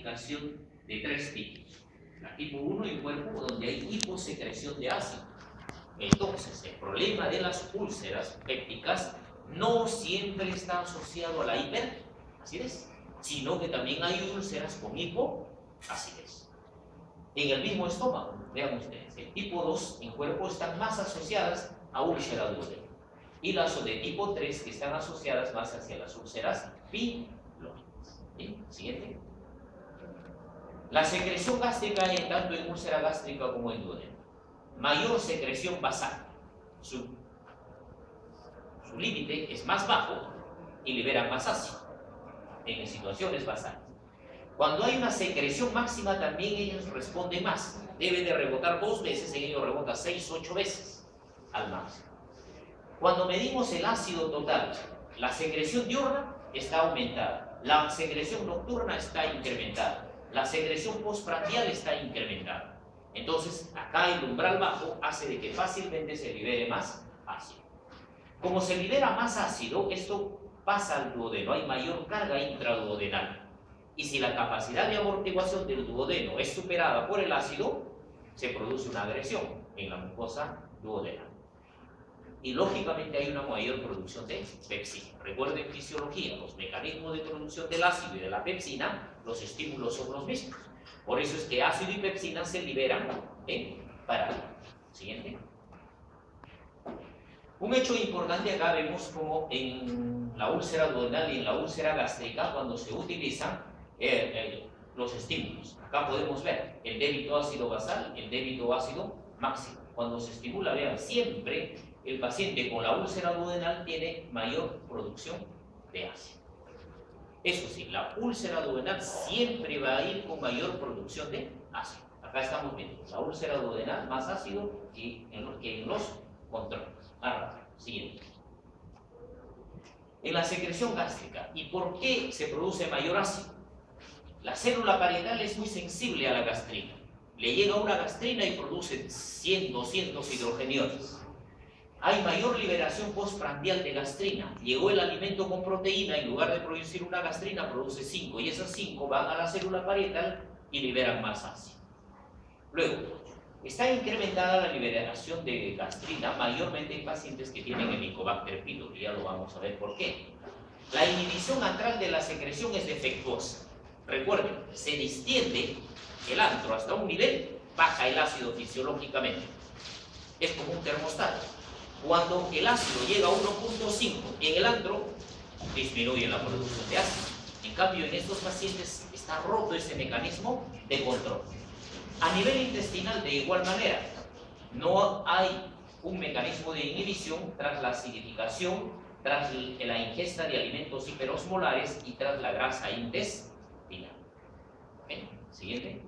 clasificación de 3 tipos. La tipo 1 y cuerpo donde hay hiposecreción de ácido. Entonces, el problema de las úlceras pépticas no siempre está asociado a la hiperacidez, sino que también hay úlceras con hipoacidez. En el mismo estómago, vean ustedes, el tipo 2 en cuerpo están más asociadas a úlcera duodénica y las de tipo 3 que están asociadas más hacia las úlceras pilónicas. ¿Bien? Siguiente. La secreción gástrica tanto en úlcera gástrica como en duodeno. Mayor secreción basal. Su límite es más bajo y libera más ácido en situaciones basales. Cuando hay una secreción máxima también ellos responden más. Deben de rebotar 2 veces, en ellos rebota 6, 8 veces al máximo. Cuando medimos el ácido total, la secreción diurna está aumentada, la secreción nocturna está incrementada, la secreción postprandial está incrementada. Entonces, acá el umbral bajo hace de que fácilmente se libere más ácido. Como se libera más ácido, esto pasa al duodeno, hay mayor carga intraduodenal. Y si la capacidad de amortiguación del duodeno es superada por el ácido, se produce una agresión en la mucosa duodenal. Y lógicamente hay una mayor producción de pepsina. Recuerden fisiología, los mecanismos de producción del ácido y de la pepsina, los estímulos son los mismos. Por eso es que ácido y pepsina se liberan en paralelo. Siguiente. Un hecho importante acá vemos como en la úlcera duodenal y en la úlcera gástrica, cuando se utilizan los estímulos. Acá podemos ver el débito ácido basal y el débito ácido máximo. Cuando se estimula, vean, siempre el paciente con la úlcera duodenal tiene mayor producción de ácido. Eso sí, la úlcera duodenal siempre va a ir con mayor producción de ácido. Acá estamos viendo la úlcera duodenal más ácido que en los controles. Ahora, siguiente. En la secreción gástrica, ¿y por qué se produce mayor ácido? La célula parietal es muy sensible a la gastrina. Le llega una gastrina y produce 100, 200 hidrogeniones. Hay mayor liberación postprandial de gastrina. Llegó el alimento con proteína, en lugar de producir una gastrina, produce 5. Y esas 5 van a la célula parietal y liberan más ácido. Luego, está incrementada la liberación de gastrina, mayormente en pacientes que tienen Helicobacter pylori. Ya lo vamos a ver por qué. La inhibición antral de la secreción es defectuosa. Recuerden, se distiende el antro hasta un nivel, baja el ácido fisiológicamente. Es como un termostato. Cuando el ácido llega a 1.5 en el antro, disminuye la producción de ácido. En cambio, en estos pacientes está roto ese mecanismo de control. A nivel intestinal, de igual manera, no hay un mecanismo de inhibición tras la acidificación, tras la ingesta de alimentos hiperosmolares y tras la grasa intestinal. ¿Bien? Siguiente.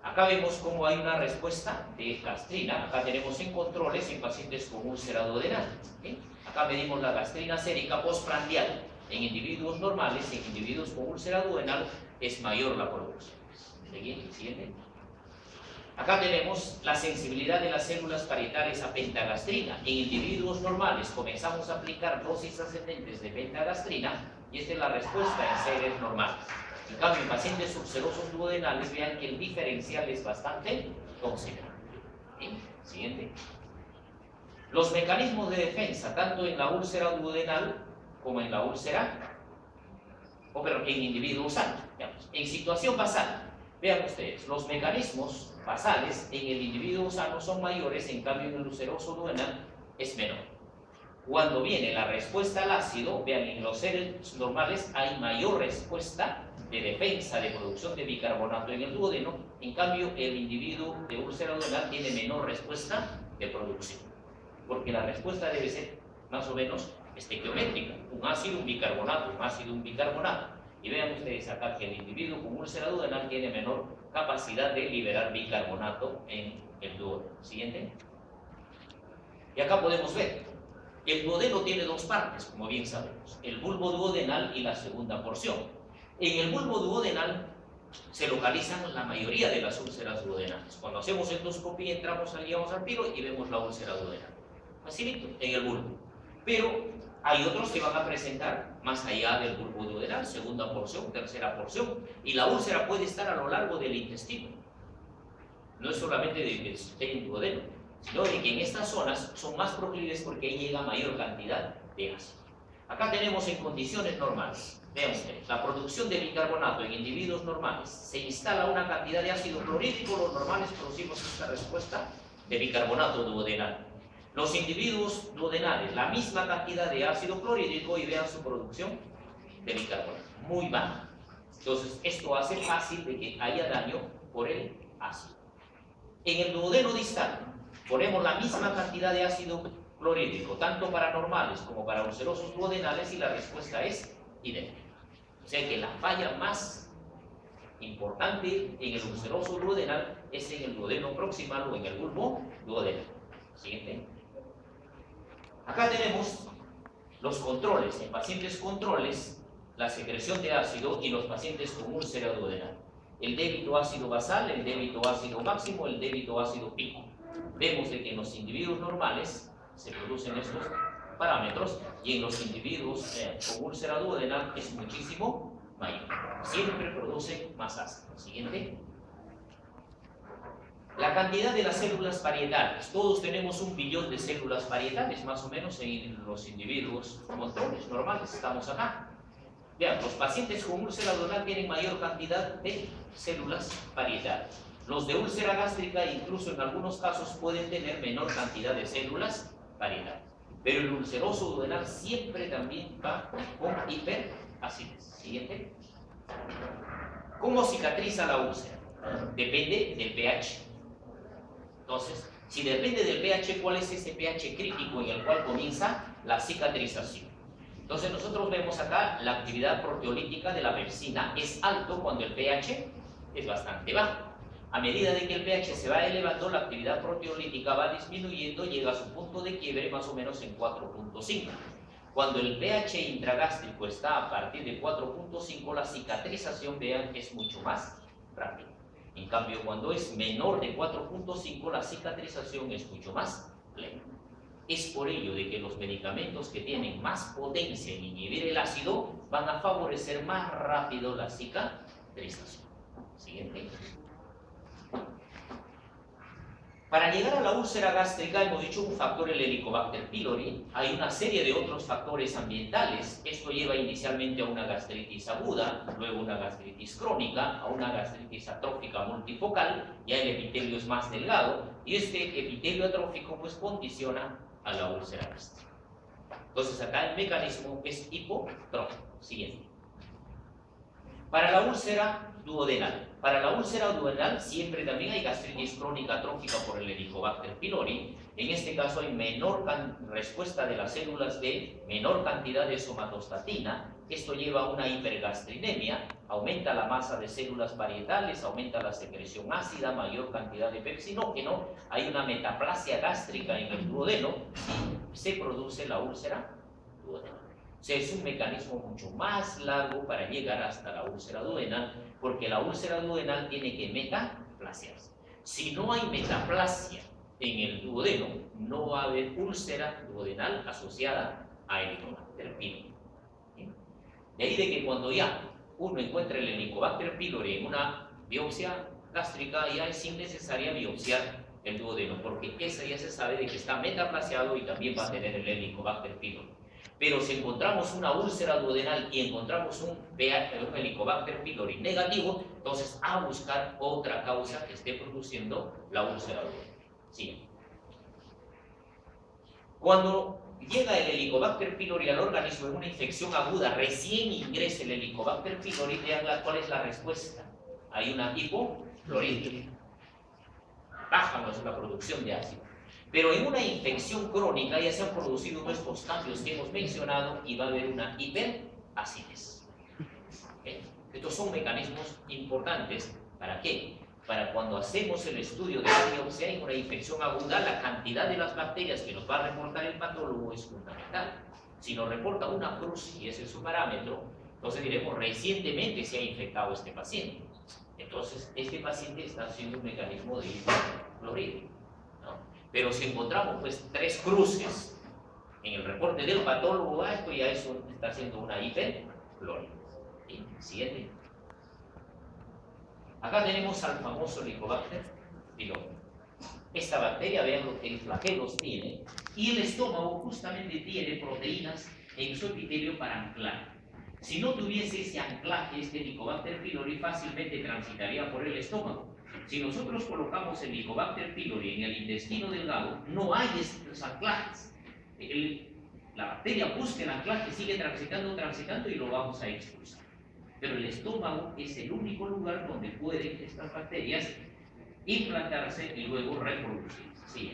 Acá vemos cómo hay una respuesta de gastrina. Acá tenemos en controles en pacientes con úlcera duodenal. ¿Bien? Acá medimos la gastrina sérica postprandial. En individuos normales, en individuos con úlcera duodenal, es mayor la producción. Siguiente. Acá tenemos la sensibilidad de las células parietales a pentagastrina. En individuos normales comenzamos a aplicar dosis ascendentes de pentagastrina y esta es la respuesta en seres normales. En cambio, en pacientes ulcerosos duodenales, vean que el diferencial es bastante considerable. ¿Bien? Siguiente. Los mecanismos de defensa, tanto en la úlcera duodenal como en la úlcera, en individuos sanos. En situación basal, vean ustedes, los mecanismos basales en el individuo sano son mayores, en cambio en el ulceroso duodenal es menor. Cuando viene la respuesta al ácido, vean, en los seres normales hay mayor respuesta de defensa de producción de bicarbonato en el duodeno, en cambio el individuo de úlcera duodenal tiene menor respuesta de producción, porque la respuesta debe ser más o menos estequiométrica, un ácido, un bicarbonato, un ácido, un bicarbonato. Y vean ustedes acá que el individuo con úlcera duodenal tiene menor capacidad de liberar bicarbonato en el duodeno. Siguiente. Y acá podemos ver, el duodeno tiene 2 partes, como bien sabemos, el bulbo duodenal y la segunda porción. En el bulbo duodenal se localizan la mayoría de las úlceras duodenales. Cuando hacemos endoscopía entramos, salíamos al tiro y vemos la úlcera duodenal. Facilito, en el bulbo. Pero hay otros que van a presentar más allá del bulbo duodenal, segunda porción, tercera porción, y la úlcera puede estar a lo largo del intestino. No es solamente de que esté en duodeno, sino de que en estas zonas son más proclives porque ahí llega mayor cantidad de ácido. Acá tenemos en condiciones normales, vean ustedes, la producción de bicarbonato en individuos normales, se instala una cantidad de ácido clorhídrico, los normales producimos esta respuesta de bicarbonato duodenal. Los individuos duodenales, la misma cantidad de ácido clorhídrico y vean su producción de bicarbonato, muy baja. Entonces, esto hace fácil de que haya daño por el ácido. En el duodeno distal, ponemos la misma cantidad de ácido clorhídrico, tanto para normales como para ulcerosos duodenales, y la respuesta es idéntica. O sea que la falla más importante en el ulceroso duodenal es en el duodeno proximal o en el bulbo duodenal. Siguiente. Acá tenemos los controles. En pacientes controles, la secreción de ácido y los pacientes con úlcera duodenal. El débito ácido basal, el débito ácido máximo, el débito ácido pico. Vemos de que en los individuos normales se producen estos parámetros y en los individuos con úlcera duodenal es muchísimo mayor. Siempre producen más ácido. Siguiente. La cantidad de las células parietales. Todos tenemos 1 billón de células parietales, más o menos, en los individuos controles normales. Estamos acá. Vean, los pacientes con úlcera duodenal tienen mayor cantidad de células parietales. Los de úlcera gástrica, incluso en algunos casos, pueden tener menor cantidad de células parietales. Pero el ulceroso duodenal siempre también va con hiperacidez. Siguiente. ¿Cómo cicatriza la úlcera? Depende del pH. Entonces, si depende del pH, ¿cuál es ese pH crítico en el cual comienza la cicatrización? Entonces, nosotros vemos acá la actividad proteolítica de la pepsina es alto cuando el pH es bastante bajo. A medida de que el pH se va elevando, la actividad proteolítica va disminuyendo, llega a su punto de quiebre más o menos en 4.5. Cuando el pH intragástrico está a partir de 4.5, la cicatrización, vean, es mucho más rápida. En cambio, cuando es menor de 4.5, la cicatrización es mucho más lenta. Es por ello de que los medicamentos que tienen más potencia en inhibir el ácido van a favorecer más rápido la cicatrización. Siguiente. Para llegar a la úlcera gástrica, hemos dicho un factor, el Helicobacter pylori. Hay una serie de otros factores ambientales. Esto lleva inicialmente a una gastritis aguda, luego una gastritis crónica, a una gastritis atrófica multifocal. Ya el epitelio es más delgado y este epitelio atrófico pues condiciona a la úlcera gástrica. Entonces acá el mecanismo es hipotrófico. Siguiente. Para la úlcera duodenal. Para la úlcera duodenal siempre también hay gastritis crónica atrófica por el Helicobacter pylori. En este caso hay menor respuesta de las células B, menor cantidad de somatostatina. Esto lleva a una hipergastrinemia, aumenta la masa de células parietales, aumenta la secreción ácida, mayor cantidad de pepsinógeno, hay una metaplasia gástrica en el duodeno y se produce la úlcera duodenal. O sea, es un mecanismo mucho más largo para llegar hasta la úlcera duodenal, porque la úlcera duodenal tiene que metaplasiarse. Si no hay metaplasia en el duodeno, no va a haber úlcera duodenal asociada a Helicobacter pylori. De ahí de que cuando ya uno encuentra el Helicobacter pylori en una biopsia gástrica, ya es innecesaria biopsiar el duodeno, porque esa ya se sabe de que está metaplasiado y también va a tener el Helicobacter pylori. Pero si encontramos una úlcera duodenal y encontramos un Helicobacter pylori negativo, entonces a buscar otra causa que esté produciendo la úlcera duodenal. Sí. Cuando llega el Helicobacter pylori al organismo en una infección aguda, recién ingresa el Helicobacter pylori, vean cuál es la respuesta. Hay una hipocloridria. Baja la producción de ácido. Pero en una infección crónica ya se han producido estos cambios que hemos mencionado y va a haber una hiperacidez. Estos son mecanismos importantes. ¿Para qué? Para cuando hacemos el estudio de la biopsia en una infección aguda, la cantidad de las bacterias que nos va a reportar el patólogo es fundamental. Si nos reporta una cruz y ese es su parámetro, entonces diremos recientemente se ha infectado este paciente. Entonces, este paciente está haciendo un mecanismo de hipocloridria. Pero si encontramos pues 3 cruces En el reporte del patólogo, esto ya está haciendo una hiperflórica. ¿Sí? Siguiente. Acá tenemos al famoso Helicobacter pylori. Esta bacteria, vean lo que el flagelos tiene, y el estómago justamente tiene proteínas en su epitelio para anclar. Si no tuviese ese anclaje, este Helicobacter pylori fácilmente transitaría por el estómago. Si nosotros colocamos el Helicobacter pylori en el intestino delgado, no hay estos anclajes. La bacteria busca el anclaje, sigue transitando y lo vamos a expulsar. Pero el estómago es el único lugar donde pueden estas bacterias implantarse y luego reproducirse. ¿Sí?